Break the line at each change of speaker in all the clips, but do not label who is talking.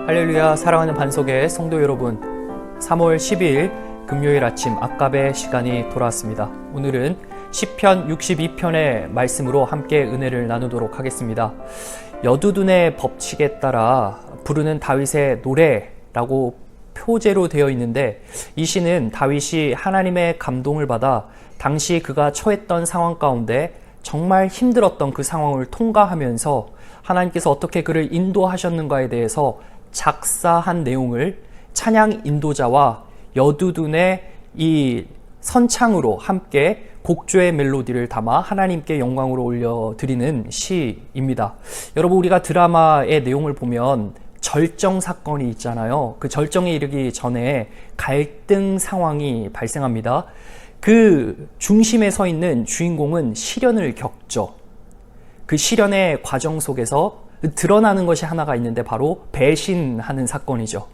할렐루야. 사랑하는 반석의 성도 여러분, 3월 12일 금요일 아침 악갑의 시간이 돌아왔습니다. 오늘은 시편 62편의 말씀으로 함께 은혜를 나누도록 하겠습니다. 여두둔의 법칙에 따라 부르는 다윗의 노래라고 표제로 되어 있는데, 이 시는 다윗이 하나님의 감동을 받아 당시 그가 처했던 상황 가운데 정말 힘들었던 그 상황을 통과하면서 하나님께서 어떻게 그를 인도하셨는가에 대해서 작사한 내용을 찬양 인도자와 여두둔의 이 선창으로 함께 곡조의 멜로디를 담아 하나님께 영광으로 올려드리는 시입니다. 여러분, 우리가 드라마의 내용을 보면 절정 사건이 있잖아요. 그 절정에 이르기 전에 갈등 상황이 발생합니다. 그 중심에 서 있는 주인공은 시련을 겪죠. 그 시련의 과정 속에서 드러나는 것이 하나가 있는데 바로 배신하는 사건이죠.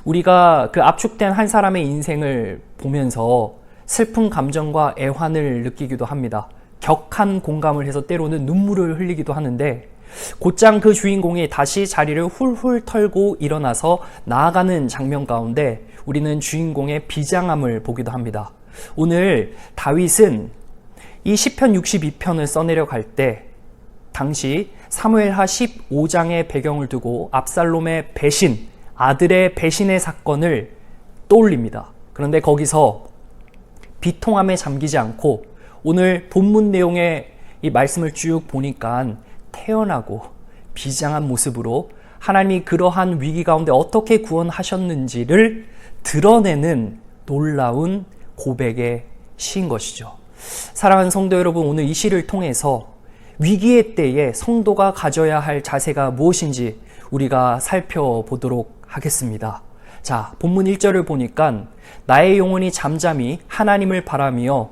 우리가 그 압축된 한 사람의 인생을 보면서 슬픈 감정과 애환을 느끼기도 합니다. 격한 공감을 해서 때로는 눈물을 흘리기도 하는데, 곧장 그 주인공이 다시 자리를 훌훌 털고 일어나서 나아가는 장면 가운데 우리는 주인공의 비장함을 보기도 합니다. 오늘 다윗은 이 시편 62편을 써내려 갈 때 당시 사무엘하 15장의 배경을 두고 압살롬의 배신, 아들의 배신의 사건을 떠올립니다. 그런데 거기서 비통함에 잠기지 않고 오늘 본문 내용의 이 말씀을 쭉 보니까 태연하고 비장한 모습으로 하나님이 그러한 위기 가운데 어떻게 구원하셨는지를 드러내는 놀라운 고백의 시인 것이죠. 사랑하는 성도 여러분, 오늘 이 시를 통해서 위기의 때에 성도가 가져야 할 자세가 무엇인지 우리가 살펴보도록 하겠습니다. 자, 본문 1절을 보니까 나의 영혼이 잠잠히 하나님을 바라며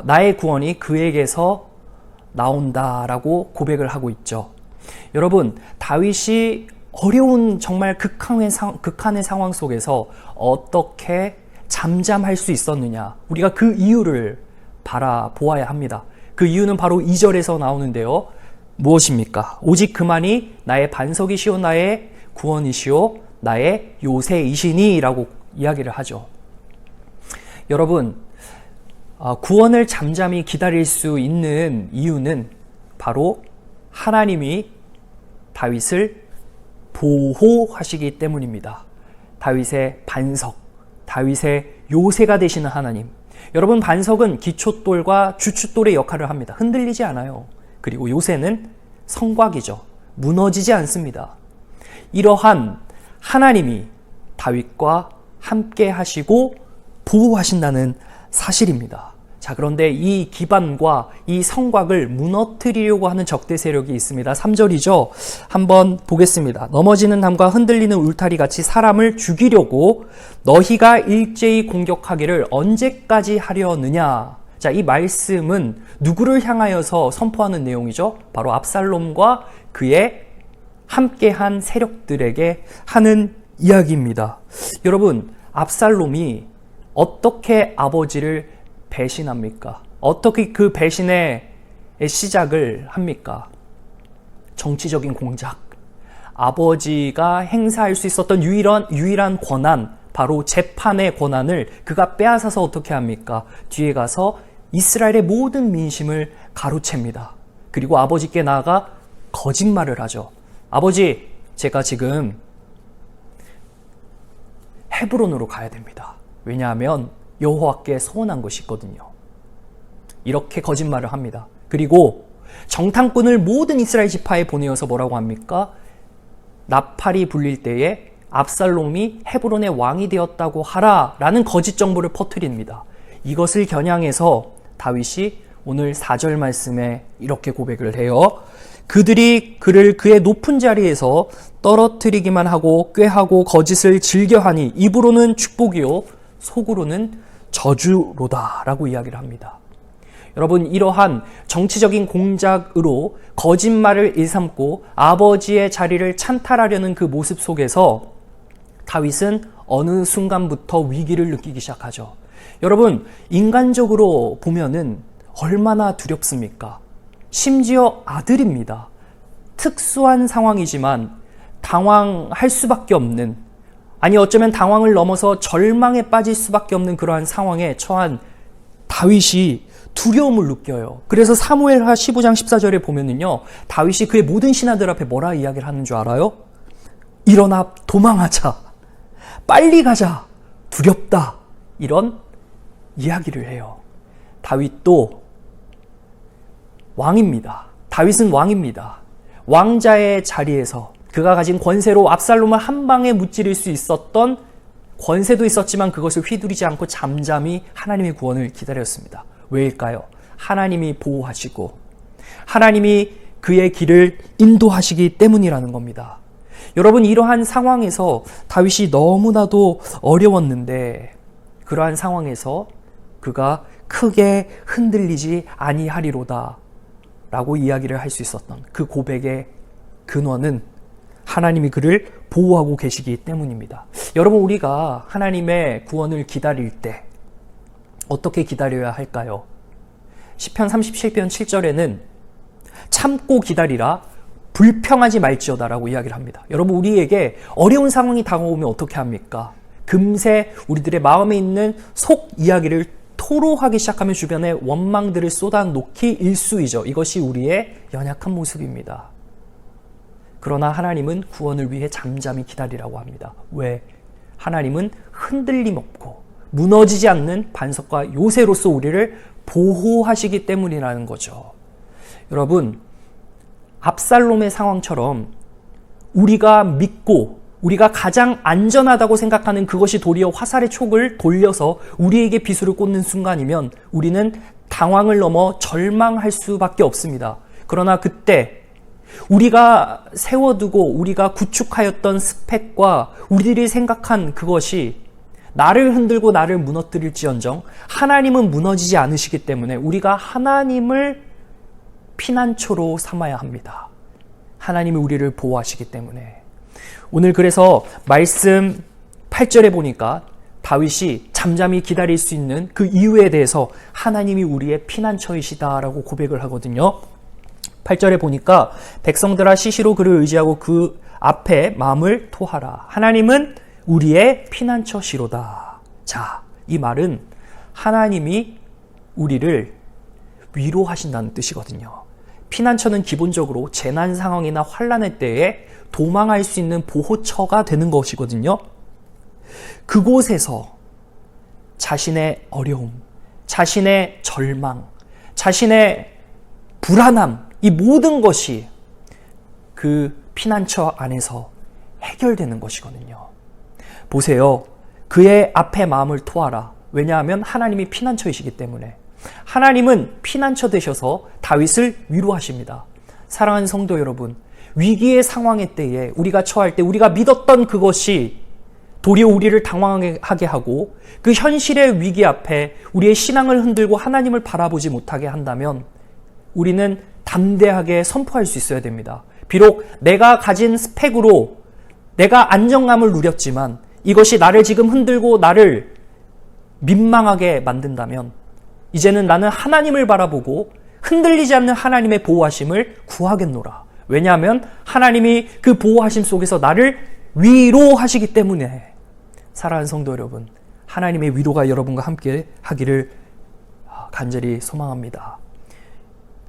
나의 구원이 그에게서 나온다라고 고백을 하고 있죠. 여러분, 다윗이 어려운 정말 극한의 상황 속에서 어떻게 잠잠할 수 있었느냐, 우리가 그 이유를 바라보아야 합니다. 그 이유는 바로 2절에서 나오는데요. 무엇입니까? 오직 그만이 나의 반석이시오 나의 구원이시오 나의 요새이시니 라고 이야기를 하죠. 여러분, 구원을 잠잠히 기다릴 수 있는 이유는 바로 하나님이 다윗을 보호하시기 때문입니다. 다윗의 반석, 다윗의 요새가 되시는 하나님. 여러분, 반석은 기초돌과 주춧돌의 역할을 합니다. 흔들리지 않아요. 그리고 요새는 성곽이죠. 무너지지 않습니다. 이러한 하나님이 다윗과 함께 하시고 보호하신다는 사실입니다. 자, 그런데 이 기반과 이 성곽을 무너뜨리려고 하는 적대 세력이 있습니다. 3절이죠. 한번 보겠습니다. 넘어지는 담과 흔들리는 울타리 같이 사람을 죽이려고 너희가 일제히 공격하기를 언제까지 하려느냐. 자, 이 말씀은 누구를 향하여서 선포하는 내용이죠? 바로 압살롬과 그의 함께한 세력들에게 하는 이야기입니다. 여러분, 압살롬이 어떻게 아버지를 배신합니까? 어떻게 그 배신의 시작을 합니까? 정치적인 공작. 아버지가 행사할 수 있었던 유일한 권한, 바로 재판의 권한을 그가 빼앗아서 어떻게 합니까? 뒤에 가서 이스라엘의 모든 민심을 가로챕니다. 그리고 아버지께 나아가 거짓말을 하죠. 아버지, 제가 지금 헤브론으로 가야 됩니다. 왜냐하면 여호와께 소원한 것이 있거든요. 이렇게 거짓말을 합니다. 그리고 정탐꾼을 모든 이스라엘 지파에 보내어서 뭐라고 합니까? 나팔이 불릴 때에 압살롬이 헤브론의 왕이 되었다고 하라라는 거짓 정보를 퍼뜨립니다. 이것을 겨냥해서 다윗이 오늘 4절 말씀에 이렇게 고백을 해요. 그들이 그를 그의 높은 자리에서 떨어뜨리기만 하고 꾀하고 거짓을 즐겨하니 입으로는 축복이요 속으로는 저주로다 라고 이야기를 합니다. 여러분, 이러한 정치적인 공작으로 거짓말을 일삼고 아버지의 자리를 찬탈하려는 그 모습 속에서 다윗은 어느 순간부터 위기를 느끼기 시작하죠. 여러분, 인간적으로 보면은 얼마나 두렵습니까? 심지어 아들입니다. 특수한 상황이지만 당황할 수밖에 없는, 아니 어쩌면 당황을 넘어서 절망에 빠질 수밖에 없는 그러한 상황에 처한 다윗이 두려움을 느껴요. 그래서 사무엘하 15장 14절에 보면은요, 다윗이 그의 모든 신하들 앞에 뭐라 이야기를 하는 줄 알아요? 일어나 도망하자, 빨리 가자, 두렵다, 이런 이야기를 해요. 다윗도 왕입니다. 다윗은 왕입니다. 왕자의 자리에서 그가 가진 권세로 압살롬을 한 방에 무찌를 수 있었던 권세도 있었지만 그것을 휘두르지 않고 잠잠히 하나님의 구원을 기다렸습니다. 왜일까요? 하나님이 보호하시고 하나님이 그의 길을 인도하시기 때문이라는 겁니다. 여러분, 이러한 상황에서 다윗이 너무나도 어려웠는데 그러한 상황에서 그가 크게 흔들리지 아니하리로다 라고 이야기를 할 수 있었던 그 고백의 근원은 하나님이 그를 보호하고 계시기 때문입니다. 여러분, 우리가 하나님의 구원을 기다릴 때 어떻게 기다려야 할까요? 시편 37편 7절에는 참고 기다리라, 불평하지 말지어다라고 이야기를 합니다. 여러분, 우리에게 어려운 상황이 다가오면 어떻게 합니까? 금세 우리들의 마음에 있는 속 이야기를 토로하기 시작하면 주변에 원망들을 쏟아놓기 일쑤이죠. 이것이 우리의 연약한 모습입니다. 그러나 하나님은 구원을 위해 잠잠히 기다리라고 합니다. 왜? 하나님은 흔들림 없고 무너지지 않는 반석과 요새로서 우리를 보호하시기 때문이라는 거죠. 여러분, 압살롬의 상황처럼 우리가 믿고 우리가 가장 안전하다고 생각하는 그것이 도리어 화살의 촉을 돌려서 우리에게 비수를 꽂는 순간이면 우리는 당황을 넘어 절망할 수밖에 없습니다. 그러나 그때 우리가 세워두고 우리가 구축하였던 스펙과 우리들이 생각한 그것이 나를 흔들고 나를 무너뜨릴지언정 하나님은 무너지지 않으시기 때문에 우리가 하나님을 피난처로 삼아야 합니다. 하나님이 우리를 보호하시기 때문에. 오늘 그래서 말씀 8절에 보니까 다윗이 잠잠히 기다릴 수 있는 그 이유에 대해서 하나님이 우리의 피난처이시다라고 고백을 하거든요. 8절에 보니까 백성들아 시시로 그를 의지하고 그 앞에 마음을 토하라. 하나님은 우리의 피난처시로다. 자, 이 말은 하나님이 우리를 위로하신다는 뜻이거든요. 피난처는 기본적으로 재난 상황이나 환난의 때에 도망할 수 있는 보호처가 되는 것이거든요. 그곳에서 자신의 어려움, 자신의 절망, 자신의 불안함, 이 모든 것이 그 피난처 안에서 해결되는 것이거든요. 보세요. 그의 앞에 마음을 토하라. 왜냐하면 하나님이 피난처이시기 때문에. 하나님은 피난처 되셔서 다윗을 위로하십니다. 사랑하는 성도 여러분, 위기의 상황의 때에 우리가 처할 때 우리가 믿었던 그것이 도리어 우리를 당황하게 하고 그 현실의 위기 앞에 우리의 신앙을 흔들고 하나님을 바라보지 못하게 한다면 우리는 담대하게 선포할 수 있어야 됩니다. 비록 내가 가진 스펙으로 내가 안정감을 누렸지만 이것이 나를 지금 흔들고 나를 민망하게 만든다면 이제는 나는 하나님을 바라보고 흔들리지 않는 하나님의 보호하심을 구하겠노라. 왜냐하면 하나님이 그 보호하심 속에서 나를 위로하시기 때문에. 사랑하는 성도 여러분, 하나님의 위로가 여러분과 함께 하기를 간절히 소망합니다.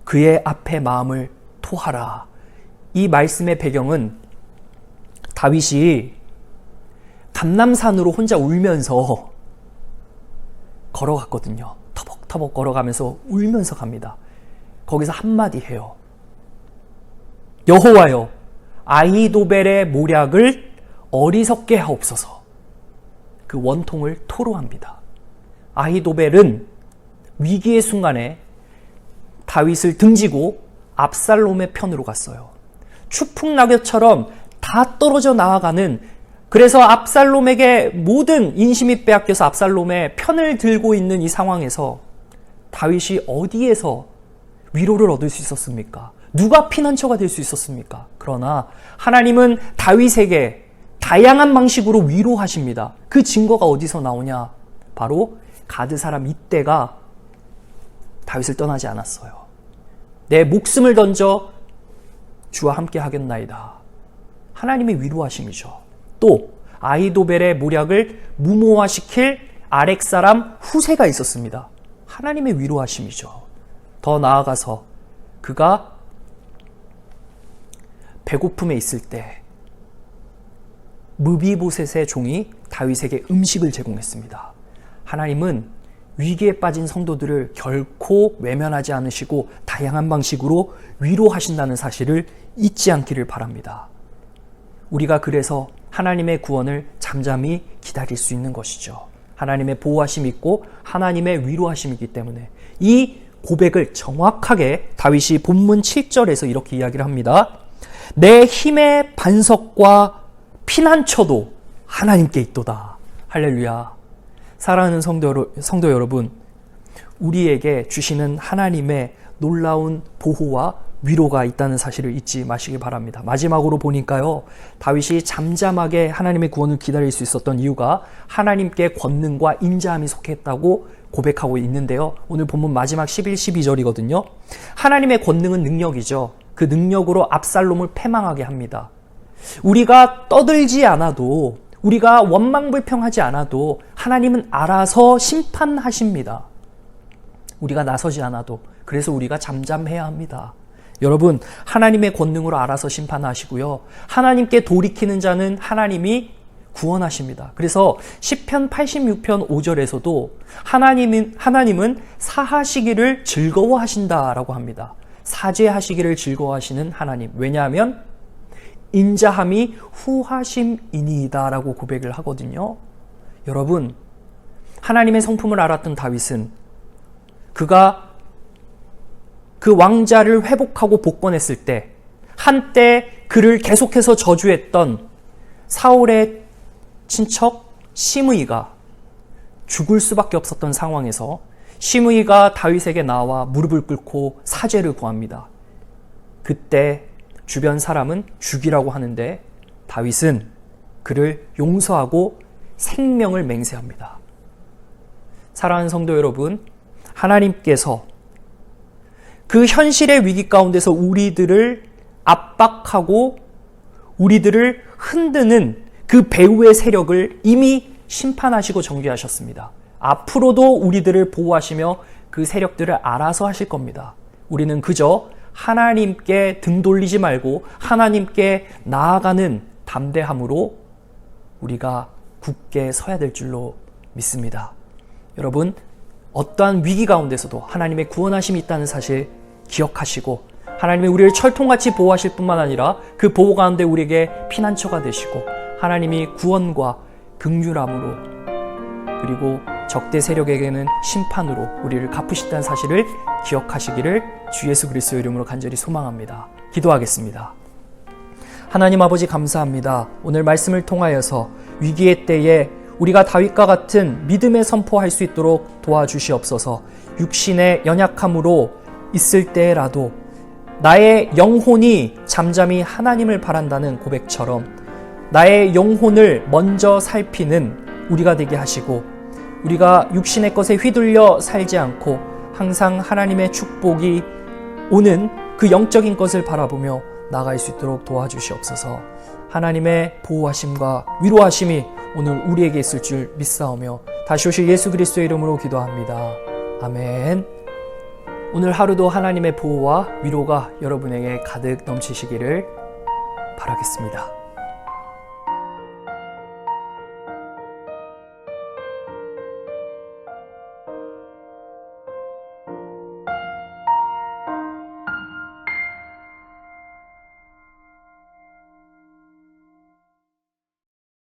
그의 앞에 마음을 토하라. 이 말씀의 배경은 다윗이 감람산으로 혼자 울면서 걸어갔거든요. 터벅터벅 걸어가면서 울면서 갑니다. 거기서 한마디 해요. 여호와여, 아히도벨의 모략을 어리석게 하옵소서. 그 원통을 토로합니다. 아히도벨은 위기의 순간에 다윗을 등지고 압살롬의 편으로 갔어요. 추풍낙엽처럼 다 떨어져 나아가는, 그래서 압살롬에게 모든 인심이 빼앗겨서 압살롬의 편을 들고 있는 이 상황에서 다윗이 어디에서 위로를 얻을 수 있었습니까? 누가 피난처가 될 수 있었습니까? 그러나 하나님은 다윗에게 다양한 방식으로 위로하십니다. 그 증거가 어디서 나오냐? 바로 가드 사람 이때가 다윗을 떠나지 않았어요. 내 목숨을 던져 주와 함께 하겠나이다. 하나님의 위로하심이죠. 또 아이도벨의 모략을 무모화시킬 아렉 사람 후세가 있었습니다. 하나님의 위로하심이죠. 더 나아가서 그가 배고픔에 있을 때 무비보셋의 종이 다윗에게 음식을 제공했습니다. 하나님은 위기에 빠진 성도들을 결코 외면하지 않으시고 다양한 방식으로 위로하신다는 사실을 잊지 않기를 바랍니다. 우리가 그래서 하나님의 구원을 잠잠히 기다릴 수 있는 것이죠. 하나님의 보호하심이 있고 하나님의 위로하심이기 때문에 이 고백을 정확하게 다윗이 본문 7절에서 이렇게 이야기를 합니다. 내 힘의 반석과 피난처도 하나님께 있도다. 할렐루야. 사랑하는 성도 여러분, 우리에게 주시는 하나님의 놀라운 보호와 위로가 있다는 사실을 잊지 마시기 바랍니다. 마지막으로 보니까요, 다윗이 잠잠하게 하나님의 구원을 기다릴 수 있었던 이유가 하나님께 권능과 인자함이 속했다고 고백하고 있는데요. 오늘 본문 마지막 11, 12절이거든요. 하나님의 권능은 능력이죠. 그 능력으로 압살롬을 패망하게 합니다. 우리가 떠들지 않아도, 우리가 원망불평하지 않아도 하나님은 알아서 심판하십니다. 우리가 나서지 않아도. 그래서 우리가 잠잠해야 합니다. 여러분, 하나님의 권능으로 알아서 심판하시고요. 하나님께 돌이키는 자는 하나님이 구원하십니다. 그래서 시편 86편 5절에서도 하나님은 사하시기를 즐거워하신다라고 합니다. 사죄하시기를 즐거워하시는 하나님. 왜냐하면 인자함이 후하심이니이다라고 고백을 하거든요. 여러분, 하나님의 성품을 알았던 다윗은 그가 그 왕자를 회복하고 복권했을 때 한때 그를 계속해서 저주했던 사울의 친척 시므이가 죽을 수밖에 없었던 상황에서 시므이가 다윗에게 나와 무릎을 꿇고 사죄를 구합니다. 그때 주변 사람은 죽이라고 하는데 다윗은 그를 용서하고 생명을 맹세합니다. 사랑하는 성도 여러분, 하나님께서 그 현실의 위기 가운데서 우리들을 압박하고 우리들을 흔드는 그 배후의 세력을 이미 심판하시고 정죄하셨습니다. 앞으로도 우리들을 보호하시며 그 세력들을 알아서 하실 겁니다. 우리는 그저 하나님께 등 돌리지 말고 하나님께 나아가는 담대함으로 우리가 굳게 서야 될 줄로 믿습니다. 여러분, 어떠한 위기 가운데서도 하나님의 구원하심이 있다는 사실 기억하시고 하나님이 우리를 철통같이 보호하실 뿐만 아니라 그 보호 가운데 우리에게 피난처가 되시고 하나님이 구원과 긍휼함으로 그리고 적대 세력에게는 심판으로 우리를 갚으신다는 사실을 기억하시기를 주 예수 그리스도의 이름으로 간절히 소망합니다. 기도하겠습니다. 하나님 아버지 감사합니다. 오늘 말씀을 통하여서 위기의 때에 우리가 다윗과 같은 믿음의 선포할 수 있도록 도와주시옵소서. 육신의 연약함으로 있을 때라도 나의 영혼이 잠잠히 하나님을 바란다는 고백처럼 나의 영혼을 먼저 살피는 우리가 되게 하시고 우리가 육신의 것에 휘둘려 살지 않고 항상 하나님의 축복이 오는 그 영적인 것을 바라보며 나아갈 수 있도록 도와주시옵소서. 하나님의 보호하심과 위로하심이 오늘 우리에게 있을 줄 믿사오며 다시 오실 예수 그리스도의 이름으로 기도합니다. 아멘. 오늘 하루도 하나님의 보호와 위로가 여러분에게 가득 넘치시기를 바라겠습니다.